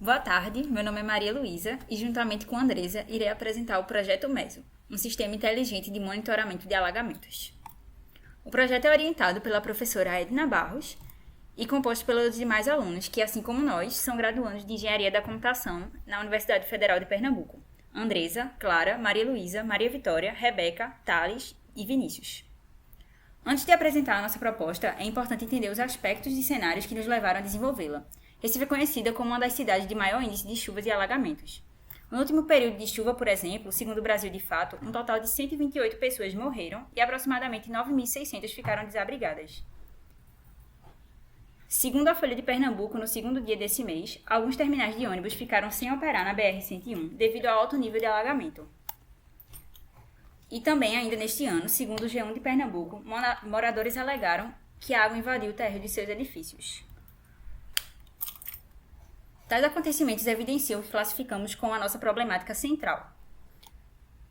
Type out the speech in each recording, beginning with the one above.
Boa tarde, meu nome é Maria Luísa e juntamente com a Andresa irei apresentar o Projeto MESO, um sistema inteligente de monitoramento de alagamentos. O projeto é orientado pela professora Edna Barros e composto pelos demais alunos que, assim como nós, são graduandos de Engenharia da Computação na Universidade Federal de Pernambuco. Andresa, Clara, Maria Luísa, Maria Vitória, Rebeca, Thales e Vinícius. Antes de apresentar a nossa proposta, é importante entender os aspectos e cenários que nos levaram a desenvolvê-la. Recife é conhecida como uma das cidades de maior índice de chuvas e alagamentos. No último período de chuva, por exemplo, segundo o Brasil de Fato, um total de 128 pessoas morreram e aproximadamente 9.600 ficaram desabrigadas. Segundo a Folha de Pernambuco, no segundo dia desse mês, alguns terminais de ônibus ficaram sem operar na BR-101 devido ao alto nível de alagamento. E também, ainda neste ano, segundo o G1 de Pernambuco, moradores alegaram que a água invadiu o térreo de seus edifícios. Tais acontecimentos evidenciam o que classificamos como a nossa problemática central.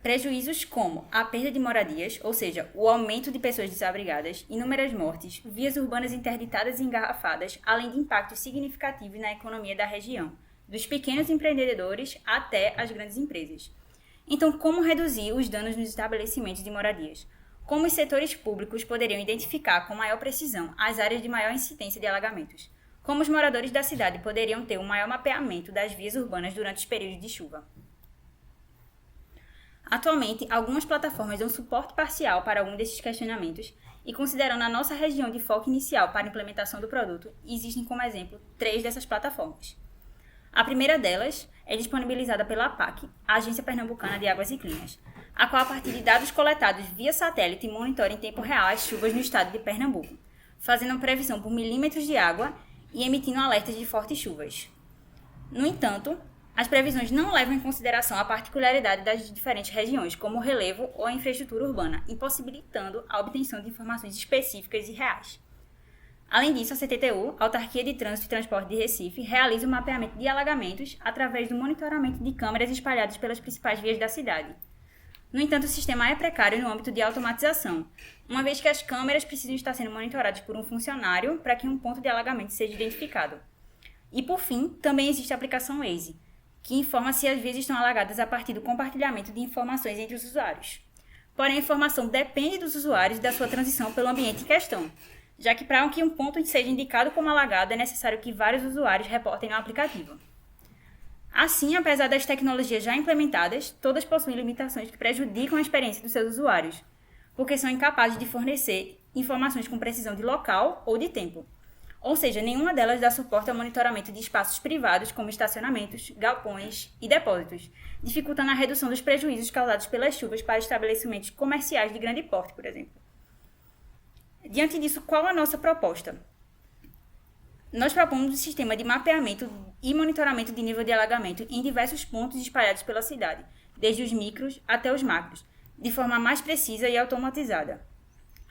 Prejuízos como a perda de moradias, ou seja, o aumento de pessoas desabrigadas, inúmeras mortes, vias urbanas interditadas e engarrafadas, além de impactos significativos na economia da região, dos pequenos empreendedores até as grandes empresas. Então, como reduzir os danos nos estabelecimentos de moradias? Como os setores públicos poderiam identificar com maior precisão as áreas de maior incidência de alagamentos? Como os moradores da cidade poderiam ter um maior mapeamento das vias urbanas durante os períodos de chuva? Atualmente, algumas plataformas dão suporte parcial para algum desses questionamentos e, considerando a nossa região de foco inicial para a implementação do produto, existem como exemplo 3 dessas plataformas. A primeira delas é disponibilizada pela APAC, a Agência Pernambucana de Águas e Climas, a qual, a partir de dados coletados via satélite, monitora em tempo real as chuvas no estado de Pernambuco, fazendo uma previsão por milímetros de água e emitindo alertas de fortes chuvas. No entanto, as previsões não levam em consideração a particularidade das diferentes regiões, como o relevo ou a infraestrutura urbana, impossibilitando a obtenção de informações específicas e reais. Além disso, a CTTU, Autarquia de Trânsito e Transporte de Recife, realiza o mapeamento de alagamentos através do monitoramento de câmeras espalhadas pelas principais vias da cidade. No entanto, o sistema é precário no âmbito de automatização, uma vez que as câmeras precisam estar sendo monitoradas por um funcionário para que um ponto de alagamento seja identificado. E, por fim, também existe a aplicação Waze, que informa se as vias estão alagadas a partir do compartilhamento de informações entre os usuários. Porém, a informação depende dos usuários e da sua transição pelo ambiente em questão, já que para que um ponto seja indicado como alagado é necessário que vários usuários reportem no aplicativo. Assim, apesar das tecnologias já implementadas, todas possuem limitações que prejudicam a experiência dos seus usuários, porque são incapazes de fornecer informações com precisão de local ou de tempo. Ou seja, nenhuma delas dá suporte ao monitoramento de espaços privados como estacionamentos, galpões e depósitos, dificultando a redução dos prejuízos causados pelas chuvas para estabelecimentos comerciais de grande porte, por exemplo. Diante disso, qual a nossa proposta? Nós propomos um sistema de mapeamento e monitoramento de nível de alagamento em diversos pontos espalhados pela cidade, desde os micros até os macros, de forma mais precisa e automatizada,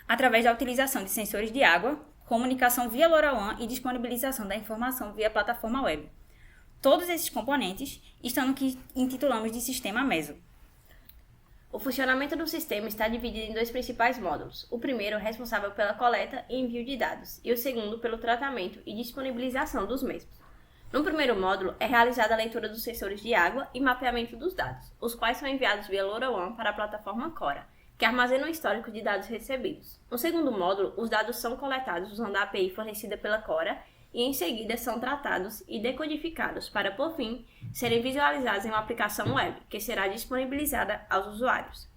através da utilização de sensores de água, comunicação via LoRaWAN e disponibilização da informação via plataforma web. Todos esses componentes estão no que intitulamos de Sistema MESO. O funcionamento do sistema está dividido em 2 principais módulos. O primeiro é responsável pela coleta e envio de dados, e o segundo pelo tratamento e disponibilização dos mesmos. No primeiro módulo, é realizada a leitura dos sensores de água e mapeamento dos dados, os quais são enviados via LoRaWAN para a plataforma Cora, que armazena o histórico de dados recebidos. No segundo módulo, os dados são coletados usando a API fornecida pela Cora e em seguida são tratados e decodificados para, por fim, serem visualizados em uma aplicação web, que será disponibilizada aos usuários.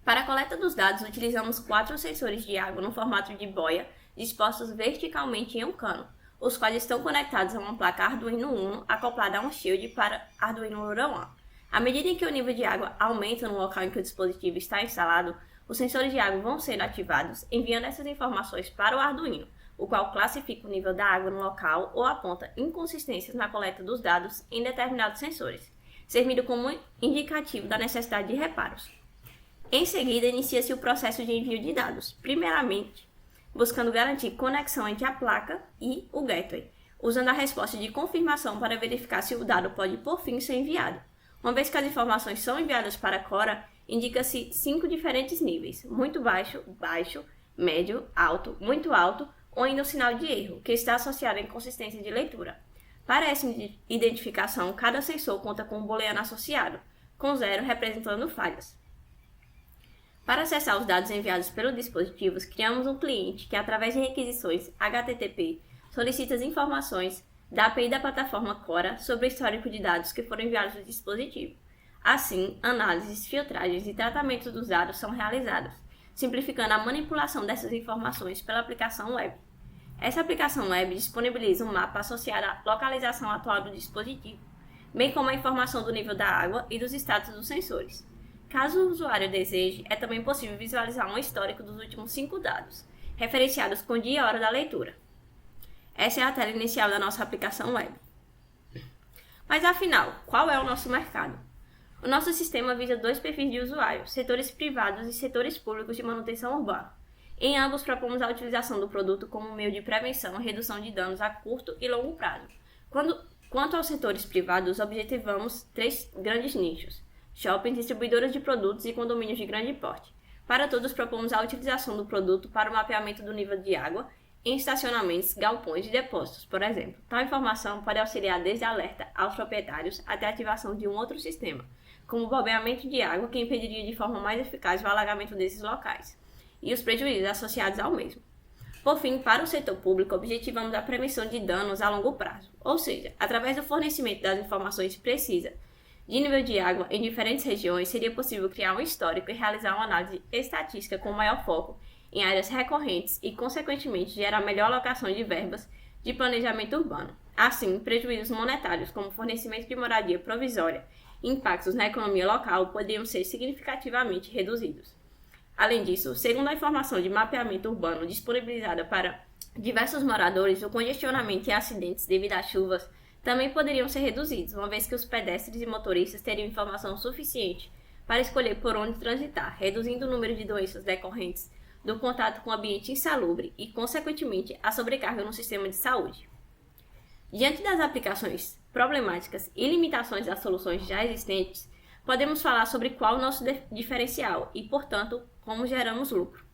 Para a coleta dos dados, utilizamos 4 sensores de água no formato de boia, dispostos verticalmente em um cano, os quais estão conectados a uma placa Arduino Uno acoplada a um shield para Arduino LoRaWAN. À medida em que o nível de água aumenta no local em que o dispositivo está instalado, os sensores de água vão ser ativados, enviando essas informações para o Arduino, o qual classifica o nível da água no local ou aponta inconsistências na coleta dos dados em determinados sensores, servindo como indicativo da necessidade de reparos. Em seguida, inicia-se o processo de envio de dados, primeiramente buscando garantir conexão entre a placa e o gateway, usando a resposta de confirmação para verificar se o dado pode por fim ser enviado. Uma vez que as informações são enviadas para a Cora, indica-se 5 diferentes níveis: muito baixo, baixo, médio, alto, muito alto ou ainda um sinal de erro, que está associado à inconsistência de leitura. Para essa identificação, cada sensor conta com um booleano associado, com 0 representando falhas. Para acessar os dados enviados pelos dispositivos, criamos um cliente que, através de requisições HTTP, solicita as informações da API da plataforma Cora sobre o histórico de dados que foram enviados do dispositivo. Assim, análises, filtragens e tratamentos dos dados são realizados, simplificando a manipulação dessas informações pela aplicação web. Essa aplicação web disponibiliza um mapa associado à localização atual do dispositivo, bem como a informação do nível da água e dos status dos sensores. Caso o usuário deseje, é também possível visualizar um histórico dos últimos 5 dados, referenciados com dia e hora da leitura. Essa é a tela inicial da nossa aplicação web. Mas afinal, qual é o nosso mercado? O nosso sistema visa 2 perfis de usuários, setores privados e setores públicos de manutenção urbana. Em ambos, propomos a utilização do produto como meio de prevenção e redução de danos a curto e longo prazo. Quanto aos setores privados, objetivamos 3 grandes nichos: shoppings, distribuidoras de produtos e condomínios de grande porte. Para todos, propomos a utilização do produto para o mapeamento do nível de água em estacionamentos, galpões e depósitos, por exemplo. Tal informação pode auxiliar desde alerta aos proprietários até a ativação de um outro sistema, como o bombeamento de água, que impediria de forma mais eficaz o alagamento desses locais e os prejuízos associados ao mesmo. Por fim, para o setor público, objetivamos a prevenção de danos a longo prazo, ou seja, através do fornecimento das informações precisas de nível de água em diferentes regiões, seria possível criar um histórico e realizar uma análise estatística com maior foco em áreas recorrentes e, consequentemente, gerar melhor alocação de verbas de planejamento urbano. Assim, prejuízos monetários, como fornecimento de moradia provisória e impactos na economia local, poderiam ser significativamente reduzidos. Além disso, segundo a informação de mapeamento urbano disponibilizada para diversos moradores, o congestionamento e acidentes devido às chuvas também poderiam ser reduzidos, uma vez que os pedestres e motoristas teriam informação suficiente para escolher por onde transitar, reduzindo o número de doenças decorrentes do contato com o ambiente insalubre e, consequentemente, a sobrecarga no sistema de saúde. Diante das aplicações problemáticas e limitações das soluções já existentes, podemos falar sobre qual o nosso diferencial e, portanto, como geramos lucro.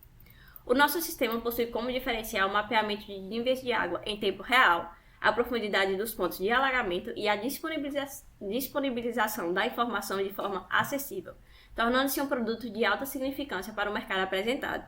O nosso sistema possui como diferencial o mapeamento de níveis de água em tempo real, a profundidade dos pontos de alagamento e a disponibilização da informação de forma acessível, tornando-se um produto de alta significância para o mercado apresentado.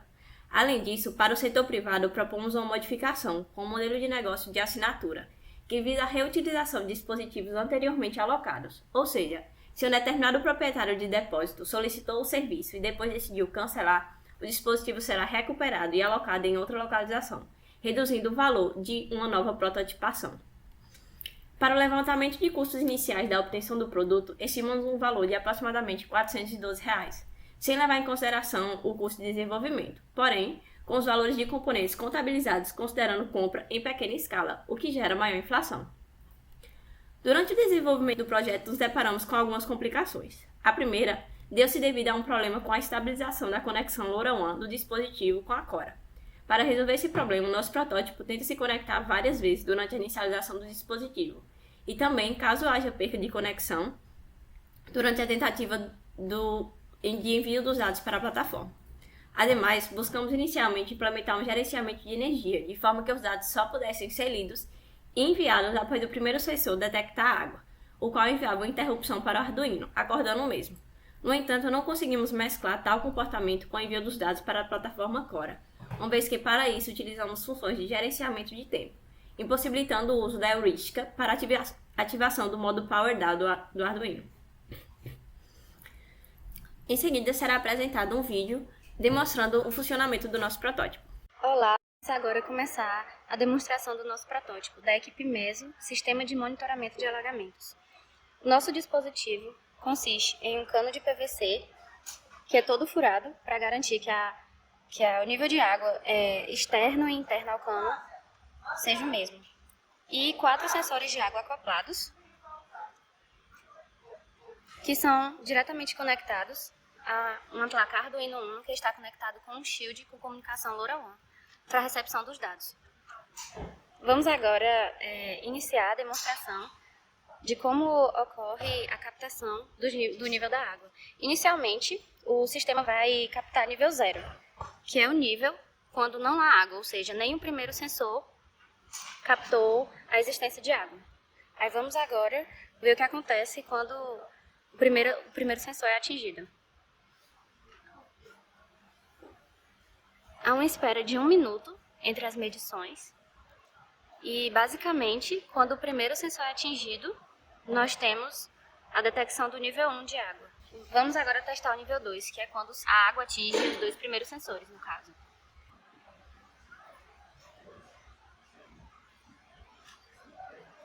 Além disso, para o setor privado, propomos uma modificação com o modelo de negócio de assinatura, que visa a reutilização de dispositivos anteriormente alocados, ou seja, se um determinado proprietário de depósito solicitou o serviço e depois decidiu cancelar, o dispositivo será recuperado e alocado em outra localização, reduzindo o valor de uma nova prototipação. Para o levantamento de custos iniciais da obtenção do produto, estimamos um valor de aproximadamente R$ 412, sem levar em consideração o custo de desenvolvimento, porém, com os valores de componentes contabilizados considerando compra em pequena escala, o que gera maior inflação. Durante o desenvolvimento do projeto, nos deparamos com algumas complicações. A primeira deu-se devido a um problema com a estabilização da conexão LoRaWAN do dispositivo com a Cora. Para resolver esse problema, o nosso protótipo tenta se conectar várias vezes durante a inicialização do dispositivo, e também, caso haja perda de conexão, durante a tentativa de envio dos dados para a plataforma. Ademais, buscamos inicialmente implementar um gerenciamento de energia, de forma que os dados só pudessem ser lidos e enviados após o primeiro sensor detectar a água, o qual enviava uma interrupção para o Arduino, acordando o mesmo. No entanto, não conseguimos mesclar tal comportamento com o envio dos dados para a plataforma Cora, uma vez que para isso utilizamos funções de gerenciamento de tempo, impossibilitando o uso da heurística para a ativação do modo Power Down do Arduino. Em seguida, será apresentado um vídeo demonstrando o funcionamento do nosso protótipo. Olá, vamos agora começar a demonstração do nosso protótipo, da equipe MESO, Sistema de Monitoramento de Alagamentos. O nosso dispositivo consiste em um cano de PVC, que é todo furado, para garantir que o nível de água externo e interno ao cano seja o mesmo. E 4 sensores de água acoplados, que são diretamente conectados a uma placa Arduino Uno que está conectado com um shield com comunicação LoRaWAN para a recepção dos dados. Vamos agora iniciar a demonstração de como ocorre a captação do nível da água. Inicialmente, o sistema vai captar nível 0, que é o nível quando não há água, ou seja, nem o primeiro sensor captou a existência de água. Aí vamos agora ver o que acontece quando o primeiro sensor é atingido. Há uma espera de 1 minuto entre as medições e, basicamente, quando o primeiro sensor é atingido, nós temos a detecção do nível 1 de água. Vamos agora testar o nível 2, que é quando a água atinge os 2 primeiros sensores, no caso.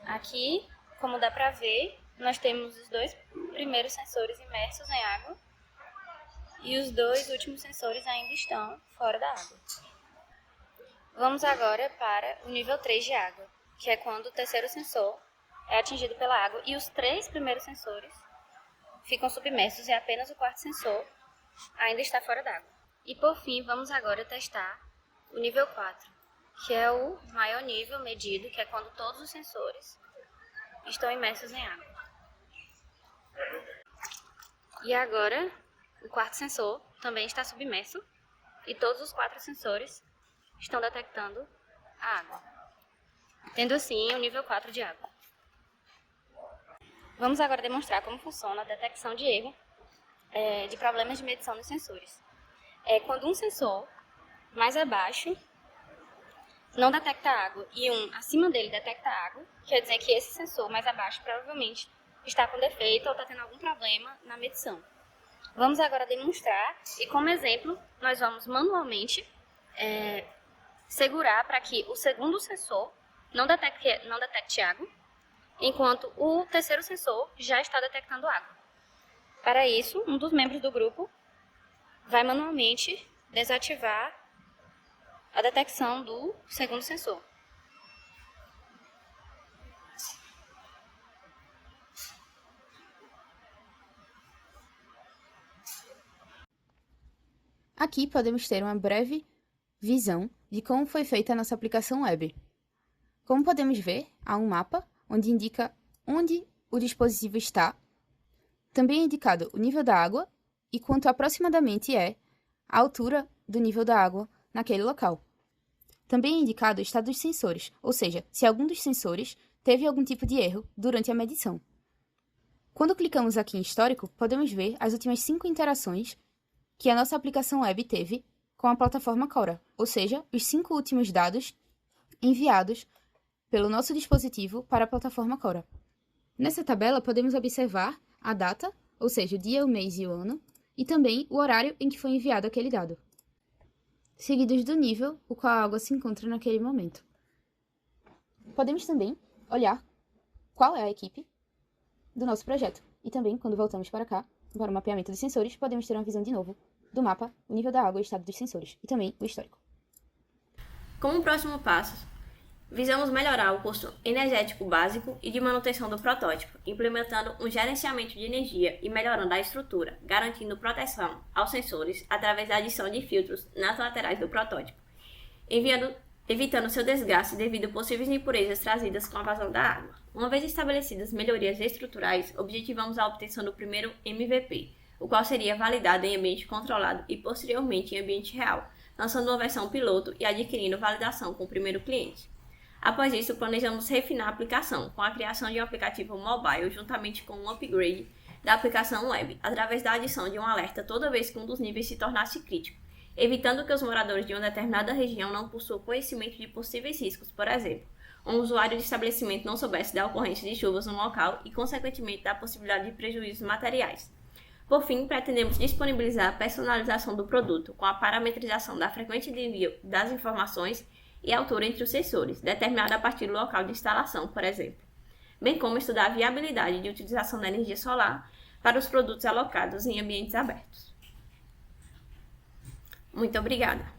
Aqui, como dá pra ver, nós temos os 2 primeiros sensores imersos em água e os 2 últimos sensores ainda estão fora da água. Vamos agora para o nível 3 de água, que é quando o terceiro sensor é atingido pela água e os 3 primeiros sensores ficam submersos e apenas o quarto sensor ainda está fora d'água. E por fim, vamos agora testar o nível 4, que é o maior nível medido, que é quando todos os sensores estão imersos em água. E agora, o quarto sensor também está submerso e todos os 4 sensores estão detectando a água, tendo assim o nível 4 de água. Vamos agora demonstrar como funciona a detecção de erro de problemas de medição nos sensores. Quando um sensor mais abaixo não detecta água e um acima dele detecta água, quer dizer que esse sensor mais abaixo provavelmente está com defeito ou está tendo algum problema na medição. Vamos agora demonstrar e, como exemplo, nós vamos manualmente segurar para que o segundo sensor não detecte água, enquanto o terceiro sensor já está detectando água. Para isso, um dos membros do grupo vai manualmente desativar a detecção do segundo sensor. Aqui podemos ter uma breve visão de como foi feita a nossa aplicação web. Como podemos ver, há um mapa onde indica onde o dispositivo está. Também é indicado o nível da água e quanto aproximadamente é a altura do nível da água naquele local. Também é indicado o estado dos sensores, ou seja, se algum dos sensores teve algum tipo de erro durante a medição. Quando clicamos aqui em histórico, podemos ver as últimas 5 interações que a nossa aplicação web teve com a plataforma Quora, ou seja, os 5 últimos dados enviados pelo nosso dispositivo para a plataforma Quora. Nessa tabela, podemos observar a data, ou seja, o dia, o mês e o ano, e também o horário em que foi enviado aquele dado, seguidos do nível o qual a água se encontra naquele momento. Podemos também olhar qual é a equipe do nosso projeto. E também, quando voltamos para cá, para o mapeamento dos sensores, podemos ter uma visão de novo do mapa, o nível da água e o estado dos sensores, e também o histórico. Como próximo passo, visamos melhorar o custo energético básico e de manutenção do protótipo, implementando um gerenciamento de energia e melhorando a estrutura, garantindo proteção aos sensores através da adição de filtros nas laterais do protótipo, evitando seu desgaste devido a possíveis impurezas trazidas com a vazão da água. Uma vez estabelecidas melhorias estruturais, objetivamos a obtenção do primeiro MVP, o qual seria validado em ambiente controlado e posteriormente em ambiente real, lançando uma versão piloto e adquirindo validação com o primeiro cliente. Após isso, planejamos refinar a aplicação, com a criação de um aplicativo mobile juntamente com um upgrade da aplicação web, através da adição de um alerta toda vez que um dos níveis se tornasse crítico, evitando que os moradores de uma determinada região não possuam conhecimento de possíveis riscos, por exemplo, um usuário de estabelecimento não soubesse da ocorrência de chuvas no local e, consequentemente, da possibilidade de prejuízos materiais. Por fim, pretendemos disponibilizar a personalização do produto, com a parametrização da frequência de envio das informações e a altura entre os sensores, determinada a partir do local de instalação, por exemplo, bem como estudar a viabilidade de utilização da energia solar para os produtos alocados em ambientes abertos. Muito obrigada!